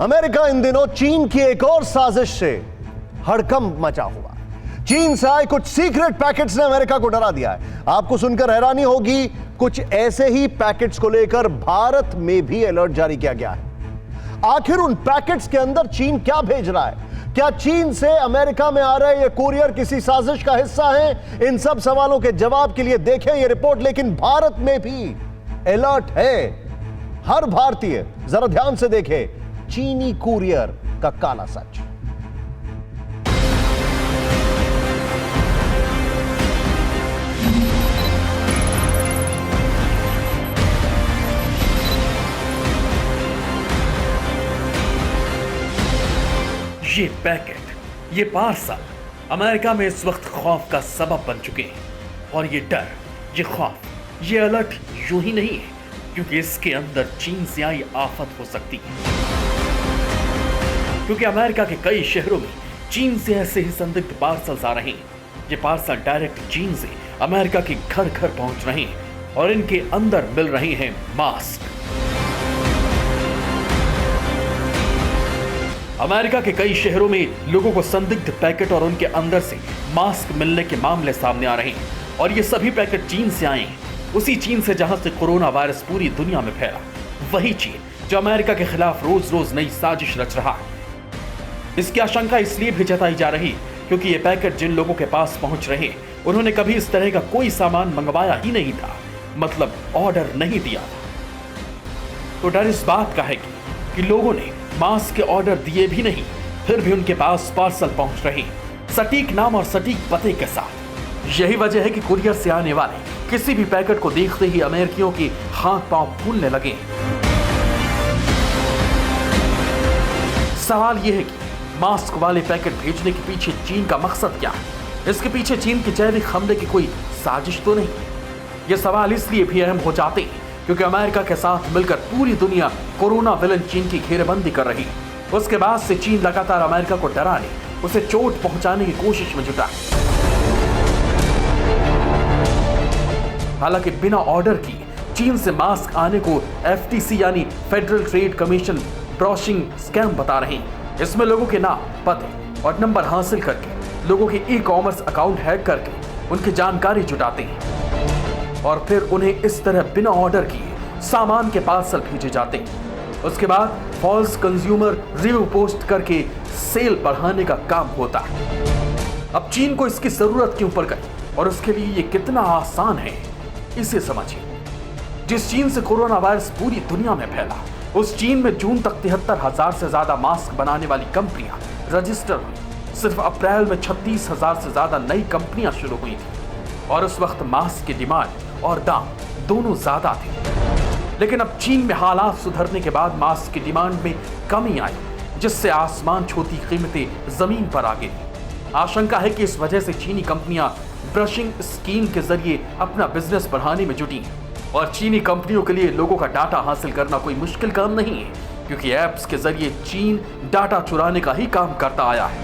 America in दिनों चीन की एक और साजिश से हड़कंप मचा हुआ। चीन से आए कुछ सीक्रेट पैकेट्स ने अमेरिका को डरा दिया है। आपको सुनकर हैरानी होगी, कुछ ऐसे ही पैकेट्स को लेकर भारत में भी अलर्ट जारी किया गया है। आखिर उन पैकेट्स के अंदर चीन क्या भेज रहा है? क्या चीन से अमेरिका में आ रहे ये कुरियर किसी साजिश का हिस्सा है? इन सब सवालों के जवाब के लिए देखें ये रिपोर्ट। लेकिन भारत में भी अलर्ट है। हर भारतीय जरा ध्यान से देखे चीनी कुरियर का काला सच। ये पैकेट, ये पार्सल अमेरिका में इस वक्त खौफ का सबब बन चुके हैं। और ये डर, ये खौफ, ये अलर्ट यूं ही नहीं है, क्योंकि इसके अंदर चीन से आई आफत हो सकती है। क्योंकि अमेरिका के कई शहरों में चीन से ऐसे ही संदिग्ध पार्सल्स आ रहे हैं। ये पार्सल डायरेक्ट चीन से अमेरिका के घर घर पहुंच रहे हैं और इनके अंदर मिल रहे हैं मास्क। अमेरिका के कई शहरों में लोगों को संदिग्ध पैकेट और उनके अंदर से मास्क मिलने के मामले सामने आ रहे हैं। और ये सभी पैकेट चीन से आए हैं, उसी चीन से जहां से कोरोना वायरस पूरी दुनिया में फैला। वही चीन जो अमेरिका के खिलाफ रोज रोज नई साजिश रच रहा है। इसकी आशंका इसलिए भी जताई जा रही क्योंकि ये पैकेट जिन लोगों के पास पहुंच रहे हैं, उन्होंने कभी इस तरह का कोई सामान मंगवाया ही नहीं था, मतलब ऑर्डर नहीं दिया था। तो डर इस बात का है कि लोगों ने मास्क के ऑर्डर दिए भी नहीं, फिर भी उनके पास पार्सल पहुंच रहे हैं, सटीक नाम और सटीक पते के साथ। यही वजह है कि कुरियर से आने वाले किसी भी पैकेट को देखते ही अमेरिकियों के हाथ पांव फूलने लगे। सवाल यह है कि मास्क वाले पैकेट भेजने के पीछे चीन का मकसद क्या है? इसके पीछे चीन के जैविक हमले की कोई साजिश तो नहीं? यह सवाल इसलिए भी अहम हो जाते हैं क्योंकि अमेरिका के साथ मिलकर पूरी दुनिया कोरोना विलन चीन की घेरेबंदी कर रही है। उसके बाद से चीन लगातार अमेरिका को डराने, उसे चोट पहुंचाने की कोशिश में जुटा। हालांकि बिना ऑर्डर किए चीन से मास्क आने को FTC यानी फेडरल ट्रेड कमीशन ब्रॉशिंग स्कैम बता रहे हैं। इसमें लोगों के नाम, पते और नंबर हासिल करके लोगों के ई-कॉमर्स अकाउंट हैक करके उनकी जानकारी जुटाते हैं और फिर उन्हें इस तरह बिना ऑर्डर किए सामान के पार्सल भेजे जाते हैं। उसके बाद फॉल्स कंज्यूमर रिव्यू पोस्ट करके सेल बढ़ाने का काम होता है। अब चीन को इसकी जरूरत क्यों पड़ गई और उसके लिए ये कितना आसान है, इसे समझिए। जिस चीन से कोरोना वायरस पूरी दुनिया में फैला, उस चीन में जून तक 73,000 से ज्यादा मास्क बनाने वाली कंपनियां रजिस्टर हुई। सिर्फ अप्रैल में 36,000 से ज्यादा नई कंपनियां शुरू हुई थी और उस वक्त मास्क की डिमांड और दाम दोनों ज्यादा थे। लेकिन अब चीन में हालात सुधरने के बाद मास्क की डिमांड में कमी आई, जिससे आसमान छूती कीमतें जमीन पर आ गिरी। आशंका है कि इस वजह से चीनी कंपनियां ब्रशिंग स्कीम के जरिए अपना बिजनेस बढ़ाने में जुटी हैं। और चीनी कंपनियों के लिए लोगों का डाटा हासिल करना कोई मुश्किल काम नहीं है, क्योंकि ऐप्स के जरिए चीन डाटा चुराने का ही काम करता आया है।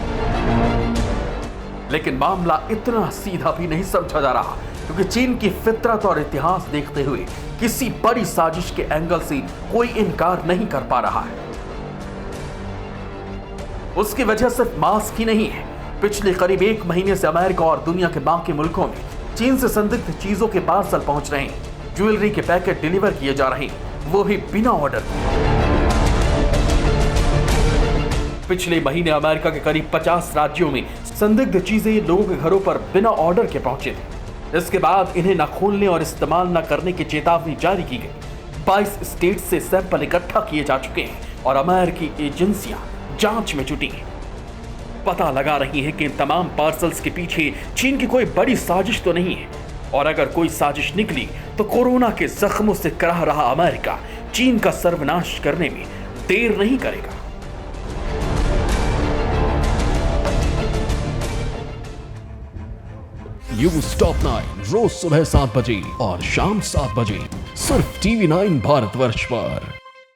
लेकिन मामला इतना सीधा भी नहीं समझा जा रहा, क्योंकि चीन की फितरत और इतिहास देखते हुए किसी बड़ी साजिश के एंगल से कोई इनकार नहीं कर पा रहा है। उसकी वजह सिर्फ मास्क ही नहीं है। पिछले करीब 1 महीने से अमेरिका और दुनिया के बाकी मुल्कों में चीन से संदिग्ध चीजों के पार्सल पहुंच रहे हैं। ज्वेलरी के पैकेट डिलीवर किए जा रहे हैं, वो भी बिना ऑर्डर। पिछले महीने अमेरिका के करीब 50 राज्यों में संदिग्ध चीजें लोगों के घरों पर बिना ऑर्डर के पहुंचे थे। इसके बाद इन्हें न खोलने और इस्तेमाल न करने की चेतावनी जारी की गई। 22 स्टेट से सैंपल इकट्ठा किए जा चुके हैं और अमेरिकी एजेंसियां जांच में जुटी हैं। पता लगा रही हैं कि इन तमाम पार्सल्स के पीछे चीन की कोई बड़ी साजिश तो नहीं है, और अगर कोई साजिश निकली तो कोरोना के जख्मों से कराह रहा अमेरिका चीन का सर्वनाश करने में देर नहीं करेगा। न्यूज टॉप 9 रोज सुबह 7 बजे और शाम 7 बजे सिर्फ TV9 भारतवर्ष पर।